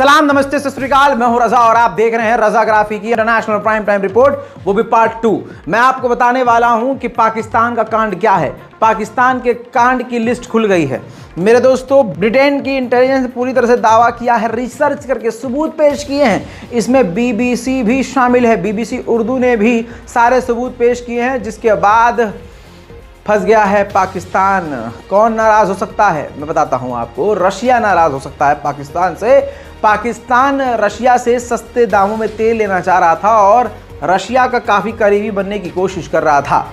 सलाम, नमस्ते, सत श्री अकाल। मैं हूं रजा और आप देख रहे हैं रजाग्राफी की इंटरनेशनल प्राइम टाइम रिपोर्ट, वो भी पार्ट 2। मैं आपको बताने वाला हूं कि पाकिस्तान का कांड क्या है। पाकिस्तान के कांड की लिस्ट खुल गई है मेरे दोस्तों। ब्रिटेन की इंटेलिजेंस पूरी तरह से दावा किया है, रिसर्च करके सबूत पेश किए हैं। इसमें बीबीसी भी शामिल है, बीबीसी उर्दू ने भी सारे सबूत पेश किए हैं। जिसके बाद फंस गया है पाकिस्तान। कौन नाराज हो सकता है मैं बताता हूं आपको। रशिया नाराज हो सकता है पाकिस्तान से। पाकिस्तान रशिया से सस्ते दामों में तेल लेना चाह रहा था और रशिया का काफ़ी करीबी बनने की कोशिश कर रहा था,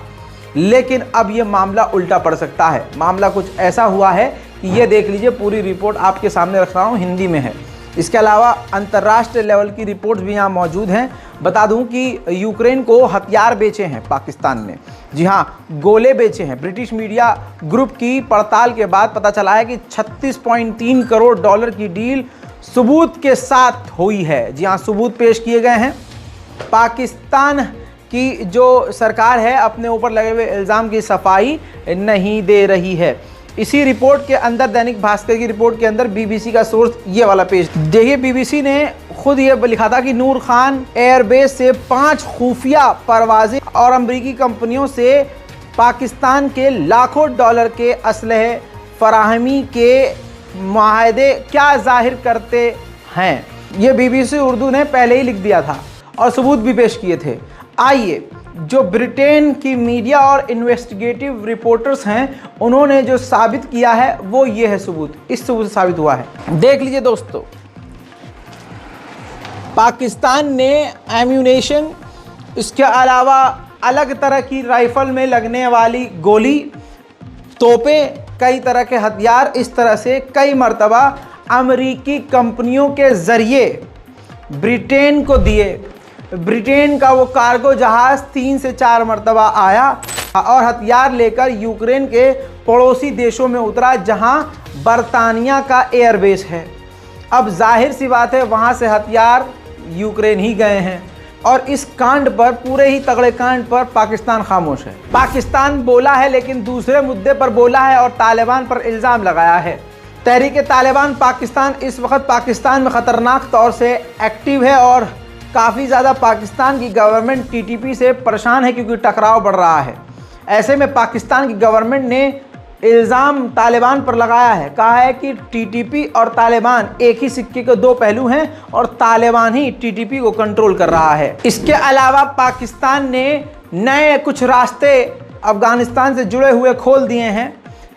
लेकिन अब यह मामला उल्टा पड़ सकता है। मामला कुछ ऐसा हुआ है कि ये देख लीजिए, पूरी रिपोर्ट आपके सामने रख रहा हूँ, हिंदी में है। इसके अलावा अंतर्राष्ट्रीय लेवल की रिपोर्ट्स भी यहाँ मौजूद हैं। बता दूं कि यूक्रेन को हथियार बेचे हैं पाकिस्तान ने, जी हाँ, गोले बेचे हैं। ब्रिटिश मीडिया ग्रुप की पड़ताल के बाद पता चला है कि 36.3 करोड़ डॉलर की डील सबूत के साथ हुई है। जी हाँ, सबूत पेश किए गए हैं। पाकिस्तान की जो सरकार है अपने ऊपर लगे हुए इल्ज़ाम की सफाई नहीं दे रही है। इसी रिपोर्ट के अंदर, दैनिक भास्कर की रिपोर्ट के अंदर बीबीसी का सोर्स ये वाला पेज देखिए। बीबीसी ने खुद ये लिखा था कि नूर खान एयरबेस से 5 खुफिया परवाजें और अमरीकी कंपनियों से पाकिस्तान के लाखों डॉलर के असलहे फराहमी के मुआहदे क्या जाहिर करते हैं। ये बीबीसी उर्दू ने पहले ही लिख दिया था और सबूत भी पेश किए थे। आइए, जो ब्रिटेन की मीडिया और इन्वेस्टिगेटिव रिपोर्टर्स हैं, उन्होंने जो साबित किया है वो ये है सबूत। इस सबूत से साबित हुआ है, देख लीजिए दोस्तों। पाकिस्तान ने एम्यूनेशन, इसके अलावा अलग तरह की राइफल में लगने वाली गोली, तोपें, कई तरह के हथियार, इस तरह से कई मर्तबा अमेरिकी कंपनियों के ज़रिए ब्रिटेन को दिए। ब्रिटेन का वो कार्गो जहाज़ 3 से 4 मरतबा आया और हथियार लेकर यूक्रेन के पड़ोसी देशों में उतरा, जहां बरतानिया का एयरबेस है। अब जाहिर सी बात है वहां से हथियार यूक्रेन ही गए हैं और इस कांड पर, पूरे ही तगड़े कांड पर पाकिस्तान खामोश है। पाकिस्तान बोला है लेकिन दूसरे मुद्दे पर बोला है और तालिबान पर इल्ज़ाम लगाया है। तहरीक तालिबान पाकिस्तान इस वक्त पाकिस्तान में ख़तरनाक तौर से एक्टिव है और काफ़ी ज़्यादा पाकिस्तान की गवर्नमेंट टीटीपी से परेशान है क्योंकि टकराव बढ़ रहा है। ऐसे में पाकिस्तान की गवर्नमेंट ने इल्ज़ाम तालिबान पर लगाया है। कहा है कि टीटीपी और तालिबान एक ही सिक्के के 2 पहलू हैं और तालिबान ही टीटीपी को कंट्रोल कर रहा है। इसके अलावा पाकिस्तान ने नए कुछ रास्ते अफ़गानिस्तान से जुड़े हुए खोल दिए हैं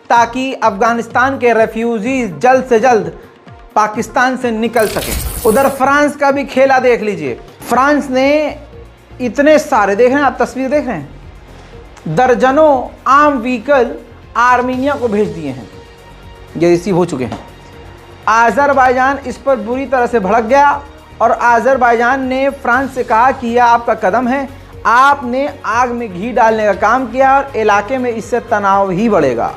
ताकि अफ़गानिस्तान के रेफ्यूजी जल्द से जल्द पाकिस्तान से निकल सके। उधर फ्रांस का भी खेला देख लीजिए। फ्रांस ने इतने सारे, देख रहे हैं आप, तस्वीर देख रहे हैं, दर्जनों आर्म व्हीकल आर्मीनिया को भेज दिए हैं। ये रिसीव हो चुके हैं। आज़रबाईजान इस पर बुरी तरह से भड़क गया और आज़रबाईजान ने फ्रांस से कहा कि यह आपका कदम है, आपने आग में घी डालने का काम किया और इलाके में इससे तनाव ही बढ़ेगा।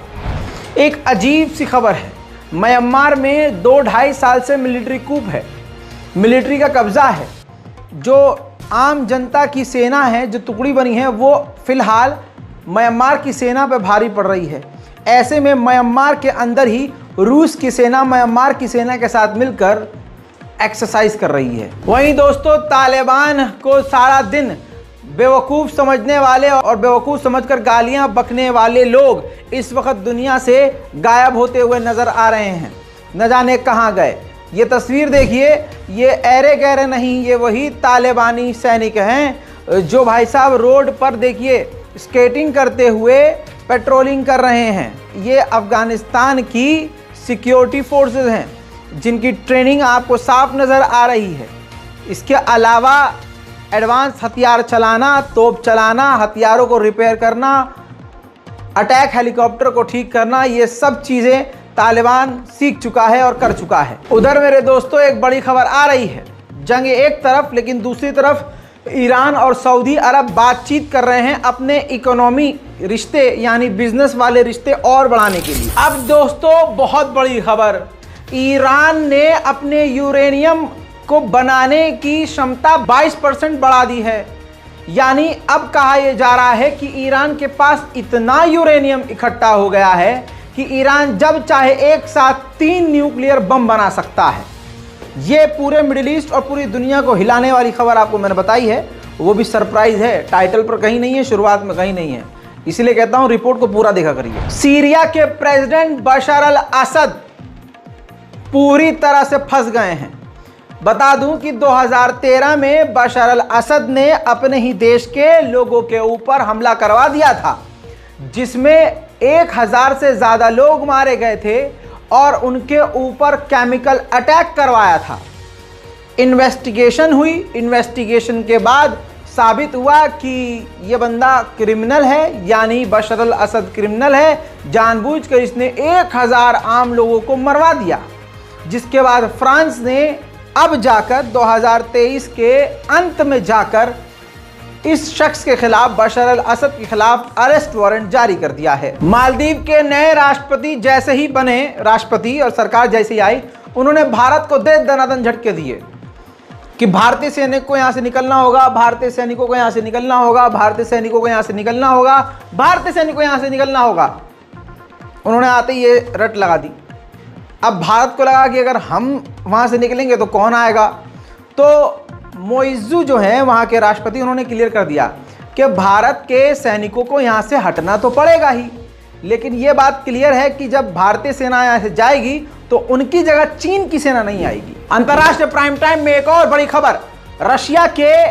एक अजीब सी खबर है। म्यांमार में 2-2.5 साल से मिलिट्री कूप है, मिलिट्री का कब्जा है। जो आम जनता की सेना है, जो टुकड़ी बनी है, वो फिलहाल म्यांमार की सेना पर भारी पड़ रही है। ऐसे में म्यांमार के अंदर ही रूस की सेना म्यांमार की सेना के साथ मिलकर एक्सरसाइज कर रही है। वहीं दोस्तों, तालिबान को सारा दिन बेवकूफ़ समझने वाले और बेवकूफ़ समझकर गालियां बकने वाले लोग इस वक्त दुनिया से गायब होते हुए नज़र आ रहे हैं। न जाने कहाँ गए। ये तस्वीर देखिए, ये ऐरे गहरे नहीं, ये वही तालिबानी सैनिक हैं जो भाई साहब रोड पर देखिए स्केटिंग करते हुए पेट्रोलिंग कर रहे हैं। ये अफ़गानिस्तान की सिक्योरिटी फोर्सेस हैं जिनकी ट्रेनिंग आपको साफ नज़र आ रही है। इसके अलावा एडवांस हथियार चलाना, तोप चलाना, हथियारों को रिपेयर करना, अटैक हेलीकॉप्टर को ठीक करना, ये सब चीज़ें तालिबान सीख चुका है और कर चुका है। उधर मेरे दोस्तों एक बड़ी खबर आ रही है। जंग एक तरफ, लेकिन दूसरी तरफ ईरान और सऊदी अरब बातचीत कर रहे हैं अपने इकोनॉमी रिश्ते, यानी बिजनेस वाले रिश्ते और बढ़ाने के लिए। अब दोस्तों बहुत बड़ी खबर, ईरान ने अपने यूरेनियम को बनाने की क्षमता 22% बढ़ा दी है। यानी अब कहा यह जा रहा है कि ईरान के पास इतना यूरेनियम इकट्ठा हो गया है कि ईरान जब चाहे एक साथ 3 न्यूक्लियर बम बना सकता है। ये पूरे मिडिल ईस्ट और पूरी दुनिया को हिलाने वाली खबर आपको मैंने बताई है, वो भी सरप्राइज है, टाइटल पर कहीं नहीं है, शुरुआत में कहीं नहीं है, इसलिए कहता हूं रिपोर्ट को पूरा देखा करिए। सीरिया के प्रेसिडेंट बशर अल असद पूरी तरह से फंस गए हैं। बता दूं कि 2013 में बशर अल असद ने अपने ही देश के लोगों के ऊपर हमला करवा दिया था, जिसमें 1000 से ज्यादा लोग मारे गए थे और उनके ऊपर केमिकल अटैक करवाया था। इन्वेस्टिगेशन हुई, इन्वेस्टिगेशन के बाद साबित हुआ कि यह बंदा क्रिमिनल है, यानी बशर अल असद क्रिमिनल है, जानबूझकर इसने 1000 आम लोगों को मरवा दिया। जिसके बाद फ्रांस ने अब जाकर 2023 के अंत में जाकर इस शख्स के खिलाफ, बशर अल असद के खिलाफ अरेस्ट वारंट जारी कर दिया है। मालदीव के नए राष्ट्रपति जैसे ही बने राष्ट्रपति और सरकार जैसे ही आई, उन्होंने भारत को दे दनादन झटके दिए कि भारतीय सैनिक को यहां से निकलना होगा, भारतीय सैनिकों को यहां से निकलना होगा, भारतीय सैनिकों को यहां से निकलना होगा, भारतीय सैनिकों को यहां से निकलना होगा। उन्होंने आते ही ये रट लगा दी। अब भारत को लगा कि अगर हम वहां से निकलेंगे तो कौन आएगा, तो मोइज़ू जो हैं वहाँ के राष्ट्रपति, उन्होंने क्लियर कर दिया कि भारत के सैनिकों को यहाँ से हटना तो पड़ेगा ही, लेकिन ये बात क्लियर है कि जब भारतीय सेना यहाँ से जाएगी तो उनकी जगह चीन की सेना नहीं आएगी। अंतर्राष्ट्रीय प्राइम टाइम में एक और बड़ी खबर, रशिया के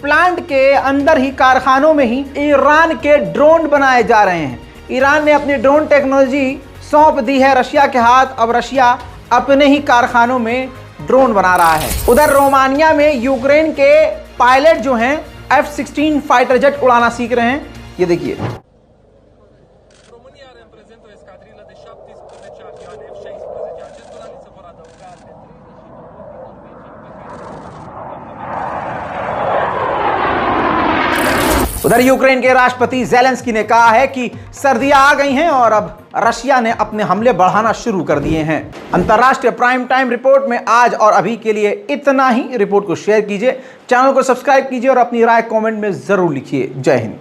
प्लांट के अंदर ही, कारखानों में ही ईरान के ड्रोन बनाए जा रहे हैं। ईरान ने अपनी ड्रोन टेक्नोलॉजी सौंप दी है रशिया के हाथ। अब रशिया अपने ही कारखानों में ड्रोन बना रहा है। उधर रोमानिया में यूक्रेन के पायलट जो हैं F-16 फाइटर जेट उड़ाना सीख रहे हैं। ये देखिए, उधर यूक्रेन के राष्ट्रपति ज़ेलेंस्की ने कहा है कि सर्दियां आ गई हैं और अब रशिया ने अपने हमले बढ़ाना शुरू कर दिए हैं। अंतर्राष्ट्रीय प्राइम टाइम रिपोर्ट में आज और अभी के लिए इतना ही। रिपोर्ट को शेयर कीजिए, चैनल को सब्सक्राइब कीजिए और अपनी राय कमेंट में जरूर लिखिए। जय हिंद।